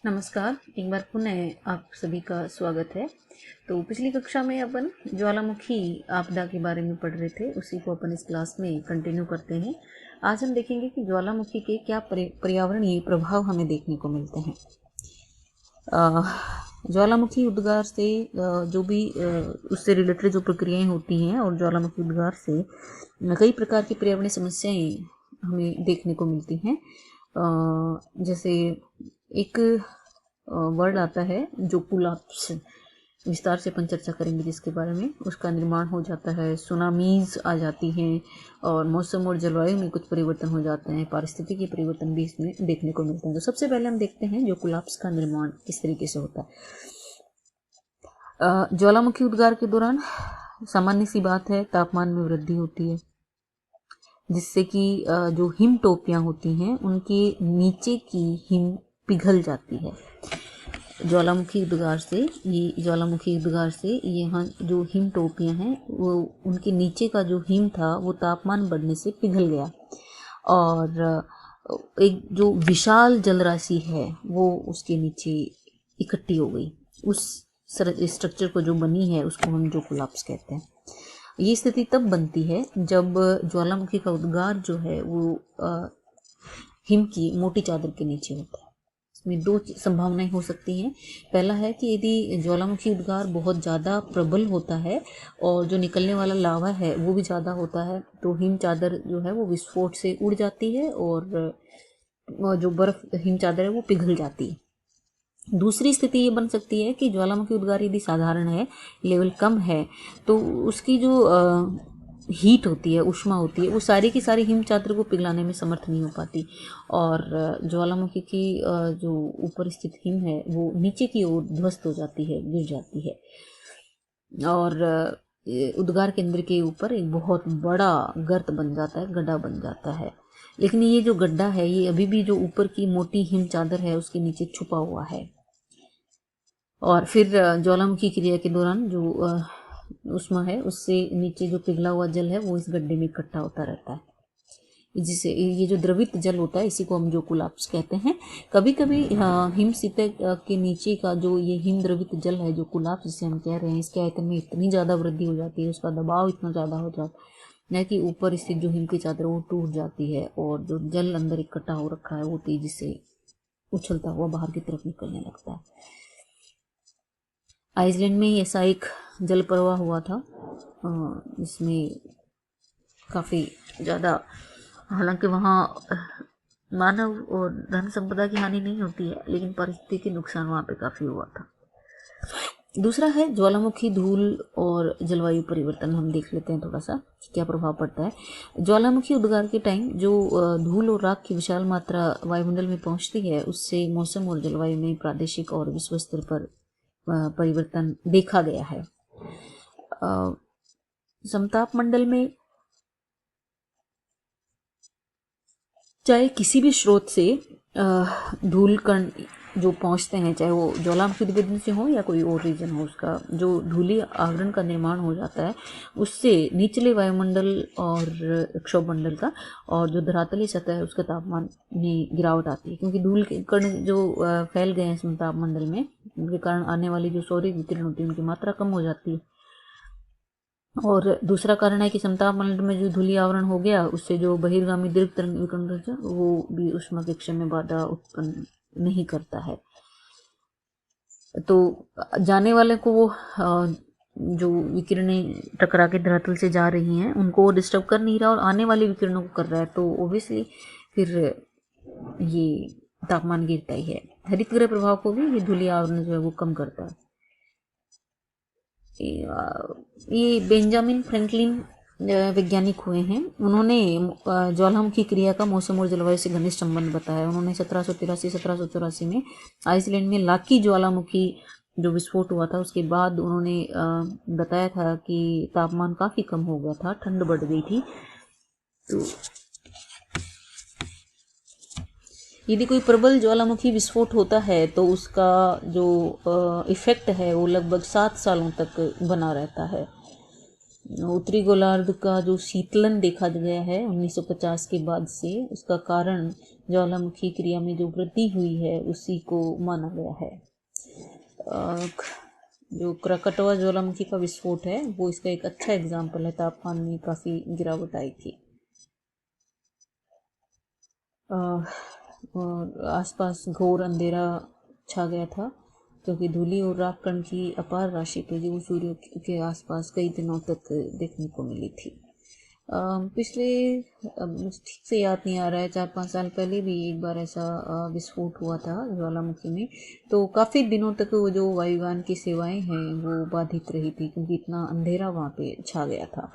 नमस्कार, एक बार पुनः आप सभी का स्वागत है। तो पिछली कक्षा में अपन ज्वालामुखी आपदा के बारे में पढ़ रहे थे, उसी को अपन इस क्लास में कंटिन्यू करते हैं। आज हम देखेंगे कि ज्वालामुखी के क्या पर्यावरणीय प्रभाव हमें देखने को मिलते हैं। ज्वालामुखी उद्गार से जो भी उससे रिलेटेड जो प्रक्रियाएं होती हैं और ज्वालामुखी उद्गार से कई प्रकार की पर्यावरणीय समस्याएं हमें देखने को मिलती हैं। जैसे एक वर्ड आता है जो कोलैप्स, विस्तार से अपन चर्चा करेंगे जिसके बारे में, उसका निर्माण हो जाता है, सुनामीज आ जाती हैं और मौसम और जलवायु में कुछ परिवर्तन हो जाते हैं, पारिस्थितिकी परिवर्तन भी इसमें देखने को मिलते हैं। तो सबसे पहले हम देखते हैं जो कोलैप्स का निर्माण किस तरीके से होता है। ज्वालामुखी उद्गार के दौरान सामान्य सी बात है, तापमान में वृद्धि होती है जिससे कि जो हिम टोपियां होती हैं उनके नीचे की हिम पिघल जाती है। ज्वालामुखी उद्गार से यहाँ जो हिम टोपियां हैं वो उनके नीचे का जो हिम था वो तापमान बढ़ने से पिघल गया और एक जो विशाल जलराशि है वो उसके नीचे इकट्ठी हो गई। उस स्ट्रक्चर को जो बनी है उसको हम जो कोलैप्स कहते हैं। ये स्थिति तब बनती है जब ज्वालामुखी का उद्गार जो है वो हिम की मोटी चादर के नीचे होता है। इसमें दो संभावनाएं हो सकती हैं। पहला है कि यदि ज्वालामुखी उद्गार बहुत ज़्यादा प्रबल होता है और जो निकलने वाला लावा है वो भी ज़्यादा होता है तो हिम चादर जो है वो विस्फोट से उड़ जाती है और जो बर्फ हिम चादर है वो पिघल जाती है। दूसरी स्थिति ये बन सकती है कि ज्वालामुखी उद्गार यदि साधारण है, लेवल कम है, तो उसकी जो हीट होती है, उष्मा होती है, वो सारी की सारी हिम चादर को पिघलाने में समर्थ नहीं हो पाती और ज्वालामुखी की जो ऊपर स्थित हिम है वो नीचे की ओर ध्वस्त हो जाती है, गिर जाती है और उद्गार केंद्र के ऊपर एक बहुत बड़ा गर्त बन जाता है, गड्ढा बन जाता है। लेकिन ये जो गड्ढा है ये अभी भी जो ऊपर की मोटी हिम चादर है उसके नीचे छुपा हुआ है और फिर ज्वालामुखी क्रिया के दौरान जो उष्मा है उससे नीचे जो पिघला हुआ जल है वो इस गड्ढे में इकट्ठा होता रहता है, जिसे ये जो द्रवित जल होता है इसी को हम जो कोलैप्स कहते हैं। कभी कभी हिम सतह के नीचे का जो ये हिम द्रवित जल है जो कोलैप्स जिसे हम कह रहे हैं, इसके आयतन में इतनी ज़्यादा वृद्धि हो जाती है, उसका दबाव इतना ज़्यादा हो जाता है कि ऊपर स्थित जो हिम की चादर वो टूट जाती है और जो जल अंदर इकट्ठा हो रखा है वो तेजी से उछलता हुआ बाहर की तरफ निकलने लगता है। आइसलैंड में ऐसा एक जल प्रवाह हुआ था जिसमें काफ़ी ज़्यादा, हालांकि वहाँ मानव और धन संपदा की हानि नहीं होती है लेकिन पारिस्थितिकी नुकसान वहाँ पे काफ़ी हुआ था। दूसरा है ज्वालामुखी धूल और जलवायु परिवर्तन। हम देख लेते हैं थोड़ा सा क्या प्रभाव पड़ता है। ज्वालामुखी उद्गार के टाइम जो धूल और राख की विशाल मात्रा वायुमंडल में पहुंचती है उससे मौसम और जलवायु में प्रादेशिक और विश्व स्तर पर परिवर्तन देखा गया है। समताप मंडल में चाहे किसी भी स्रोत से धूल कण जो पहुंचते हैं, चाहे वो ज्वालामुखी उद्गीरण से हो या कोई और रीजन हो, उसका जो धूली आवरण का निर्माण हो जाता है उससे निचले वायुमंडल और क्षोभमंडल का और जो धरातली सतह है उसके तापमान में गिरावट आती है, क्योंकि धूल के कण जो फैल गए हैं समताप मंडल में उनके कारण आने वाली जो सौर विकिरण होती है उनकी मात्रा कम हो जाती है। और दूसरा कारण है कि समताप मंडल में जो धूली आवरण हो गया उससे जो बहिर्गामी दीर्घ तरंग विकिरण वो भी ऊष्मा के क्षय में बाधा उत्पन्न नहीं करता है, तो जाने वाले को वो जो विकिरणें टकरा के धरातल से जा रही हैं उनको वो डिस्टर्ब कर नहीं रहा और आने वाले विकिरणों को कर रहा है, तो ओब्वियसली फिर ये तापमान गिरता ही है। हरित गृह प्रभाव को भी ये धूली आवरण जो है वो कम करता है। ये बेंजामिन फ्रैंकलिन वैज्ञानिक हुए हैं, उन्होंने ज्वालामुखी क्रिया का मौसम और जलवायु से घनिष्ठ संबंध बताया। उन्होंने 1783 में आइसलैंड में लाकी ज्वालामुखी जो विस्फोट हुआ था उसके बाद उन्होंने बताया था कि तापमान काफ़ी कम हो गया था, ठंड बढ़ गई थी। तो यदि कोई प्रबल ज्वालामुखी विस्फोट होता है तो उसका जो इफ़ेक्ट है वो लगभग 7 सालों तक बना रहता है। उत्तरी गोलार्ध का जो शीतलन देखा गया है 1950 के बाद से, उसका कारण ज्वालामुखी क्रिया में जो वृद्धि हुई है उसी को माना गया है। जो क्रकटोआ ज्वालामुखी का विस्फोट है वो इसका एक अच्छा एग्जाम्पल है। तापमान में काफ़ी गिरावट आई थी। और आसपास घोर अंधेरा छा गया था क्योंकि धूलि और राख कण की अपार राशि थी जो सूर्य के आसपास कई दिनों तक देखने को मिली थी। पिछले मुझे ठीक से याद नहीं आ रहा है, 4-5 साल पहले भी एक बार ऐसा विस्फोट हुआ था ज्वालामुखी में। तो काफ़ी दिनों तक वो जो वायुयान की सेवाएं हैं वो बाधित रही थी क्योंकि इतना अंधेरा वहाँ पे छा गया था।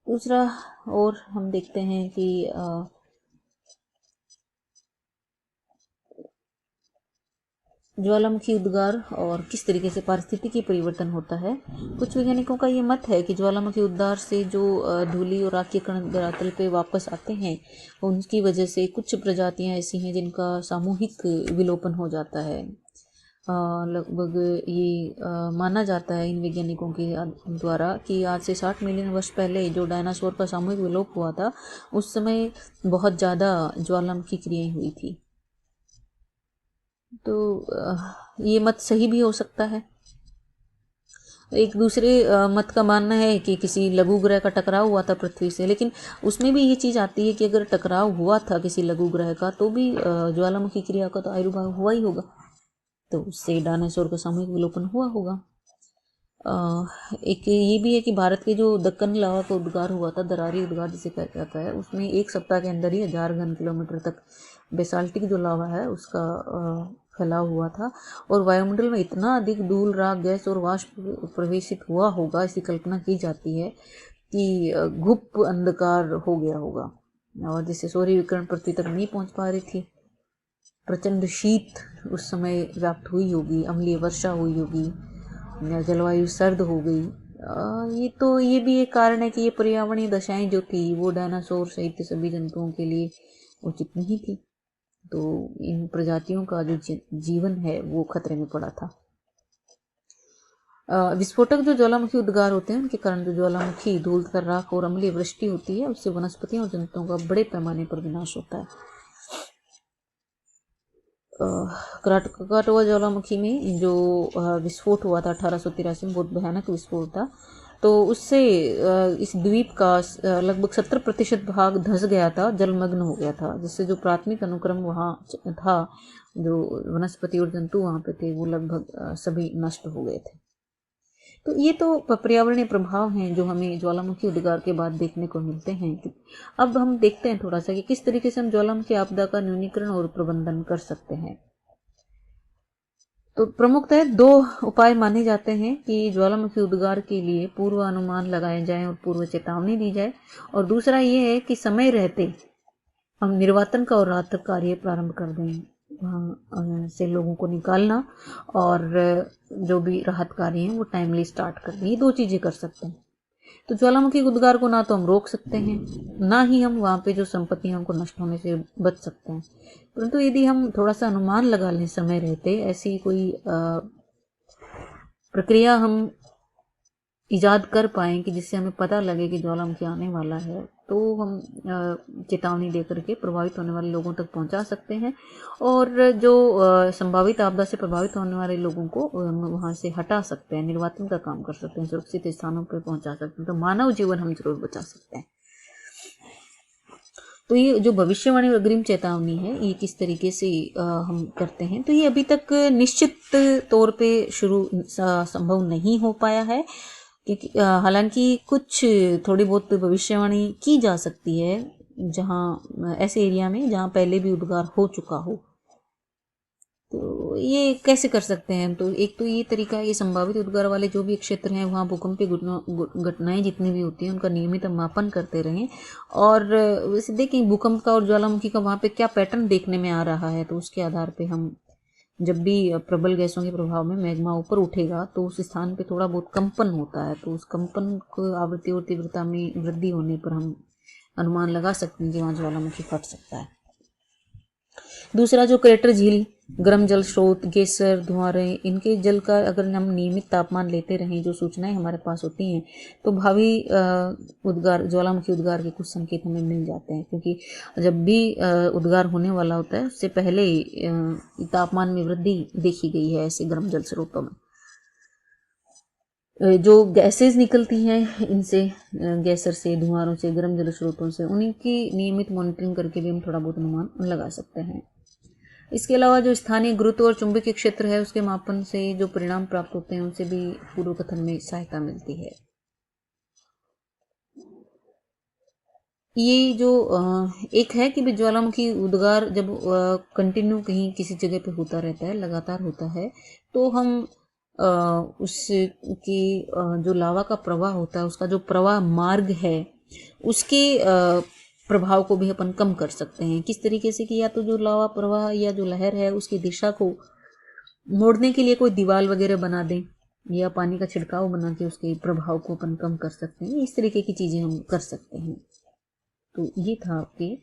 दूसरा और हम देखते हैं कि ज्वालामुखी उद्गार और किस तरीके से पारिस्थितिकी परिवर्तन होता है। कुछ वैज्ञानिकों का ये मत है कि ज्वालामुखी उद्गार से जो धूलि और राख के कण धरातल पे वापस आते हैं उनकी वजह से कुछ प्रजातियां ऐसी हैं जिनका सामूहिक विलोपन हो जाता है। लगभग ये माना जाता है इन वैज्ञानिकों के द्वारा कि आज से 60 मिलियन वर्ष पहले जो डायनासोर का सामूहिक विलोप हुआ था उस समय बहुत ज़्यादा ज्वालामुखी क्रियाएं हुई थी। तो ये मत सही भी हो सकता है। एक दूसरे मत का मानना है कि किसी लघु ग्रह का टकराव हुआ था पृथ्वी से, लेकिन उसमें भी ये चीज़ आती है कि अगर टकराव हुआ था किसी लघु ग्रह का तो भी ज्वालामुखी क्रिया का तो आविर्भाव हुआ ही होगा, तो उससे डायनासोर का सामूहिक विलोपन हुआ होगा। एक ये भी है कि भारत के जो दक्कन लावा का उद्गार हुआ था, दरारी उद्गार जिसे कहा जाता है, उसमें एक सप्ताह के अंदर ही 1000 घन किलोमीटर तक बेसाल्टिक जो लावा है उसका फैलाव हुआ था और वायुमंडल में इतना अधिक धूल, राख, गैस और वाष्प प्रवेशित हुआ होगा, इसकी कल्पना की जाती है कि गुप्त अंधकार हो गया होगा और जिससे सूर्य विकिरण पृथ्वी तक नहीं पहुंच पा रही थी। प्रचंड शीत उस समय व्याप्त हुई होगी, अम्लीय वर्षा हुई होगी, जलवायु सर्द हो गई। ये भी एक कारण है कि ये पर्यावरणीय दशाएं जो थी वो डायनासोर सहित सभी जंतुओं के लिए उचित नहीं थी, तो इन प्रजातियों का जो जीवन है वो खतरे में पड़ा था। विस्फोटक जो ज्वालामुखी उद्गार होते हैं उनके कारण जो ज्वालामुखी धूल तथा राख और अम्लीय वृष्टि होती है उससे वनस्पतियों और जंतुओं का बड़े पैमाने पर विनाश होता है। क्रकटोआ ज्वालामुखी में जो विस्फोट हुआ था 1883 में, बहुत भयानक विस्फोट था। तो उससे इस द्वीप का लगभग 70% भाग धंस गया था, जलमग्न हो गया था, जिससे जो प्राथमिक अनुक्रम वहाँ था, जो वनस्पति और जंतु वहाँ पे थे वो लगभग सभी नष्ट हो गए थे। तो ये तो पर्यावरणीय प्रभाव हैं जो हमें ज्वालामुखी उद्गार के बाद देखने को मिलते हैं। अब हम देखते हैं थोड़ा सा कि किस तरीके से हम ज्वालामुखी आपदा का न्यूनीकरण और प्रबंधन कर सकते हैं। तो प्रमुखतः 2 उपाय माने जाते हैं कि ज्वालामुखी उद्गार के लिए पूर्व अनुमान लगाए जाएं और पूर्व चेतावनी दी जाए, और दूसरा ये है कि समय रहते हम निर्वातन का और राहत कार्य प्रारंभ कर दें, वहाँ से लोगों को निकालना और जो भी राहत कार्य हैं वो टाइमली स्टार्ट कर दें। ये 2 चीज़ें कर सकते हैं। तो ज्वालामुखी उद्गार को ना तो हम रोक सकते हैं, ना ही हम वहाँ पे जो संपत्तियां उनको नष्ट होने से बच सकते हैं, परंतु यदि हम थोड़ा सा अनुमान लगा लें समय रहते, ऐसी कोई प्रक्रिया हम इजाद कर पाएँ कि जिससे हमें पता लगे कि ज्वालामुखी आने वाला है, तो हम चेतावनी दे करके प्रभावित होने वाले लोगों तक पहुंचा सकते हैं और जो संभावित आपदा से प्रभावित होने वाले लोगों को वहां से हटा सकते हैं, निर्वातन का काम कर सकते हैं, सुरक्षित स्थानों पर पहुंचा सकते हैं, तो मानव जीवन हम जरूर बचा सकते हैं। तो ये जो भविष्यवाणी और अग्रिम चेतावनी है ये किस तरीके से हम करते हैं, तो ये अभी तक निश्चित तौर पे शुरू संभव नहीं हो पाया है, क्योंकि हालांकि कुछ थोड़ी बहुत भविष्यवाणी की जा सकती है जहाँ ऐसे एरिया में जहाँ पहले भी उद्गार हो चुका हो। तो ये कैसे कर सकते हैं, तो एक तो ये तरीका है, ये संभावित उद्गार वाले जो भी क्षेत्र हैं वहाँ भूकंपीय घटनाएं जितनी भी होती हैं उनका नियमित मापन करते रहें और वैसे देखें भूकंप का और ज्वालामुखी का वहाँ पे क्या पैटर्न देखने में आ रहा है, तो उसके आधार पे हम जब भी प्रबल गैसों के प्रभाव में मैग्मा ऊपर उठेगा तो उस स्थान पे थोड़ा बहुत कंपन होता है, तो उस कंपन को आवृत्ति और तीव्रता में वृद्धि होने पर हम अनुमान लगा सकते हैं कि वहाँ ज्वालामुखी फट सकता है। दूसरा जो क्रेटर झील, गर्म जल स्रोत, गेसर, धुआंरे, इनके जल का अगर हम नियमित तापमान लेते रहें, जो सूचनाएं हमारे पास होती हैं, तो भावी उद्गार, ज्वालामुखी उद्गार के कुछ संकेत हमें मिल जाते हैं। क्योंकि जब भी उद्गार होने वाला होता है उससे पहले तापमान में वृद्धि देखी गई है ऐसे गर्म जल स्रोतों में। जो गैसेज निकलती हैं इनसे, गैसर से, धुआंरों से, गर्म जल स्रोतों से, उनकी नियमित मॉनिटरिंग करके भी हम थोड़ा बहुत अनुमान लगा सकते हैं। इसके अलावा जो स्थानीय गुरुत्व और चुंबकीय क्षेत्र है उसके मापन से जो परिणाम प्राप्त होते हैं उनसे भी पूर्व कथन में सहायता मिलती है। ये जो एक है कि ज्वालामुखी उद्गार जब कंटिन्यू कहीं किसी जगह पे होता रहता है, लगातार होता है, तो हम उसकी जो लावा का प्रवाह होता है, उसका जो प्रवाह मार्ग है, उसके प्रभाव को भी अपन कम कर सकते हैं। किस तरीके से कि या तो जो लावा प्रवाह या जो लहर है उसकी दिशा को मोड़ने के लिए कोई दीवार वगैरह बना दें, या पानी का छिड़काव बना के उसके प्रभाव को अपन कम कर सकते हैं। इस तरीके की चीज़ें हम कर सकते हैं। तो ये था आपके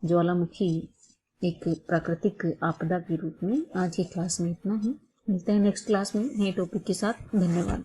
ज्वालामुखी एक प्राकृतिक आपदा के रूप में। आज की क्लास में इतना ही, मिलते हैं नेक्स्ट क्लास में नए टॉपिक के साथ। धन्यवाद।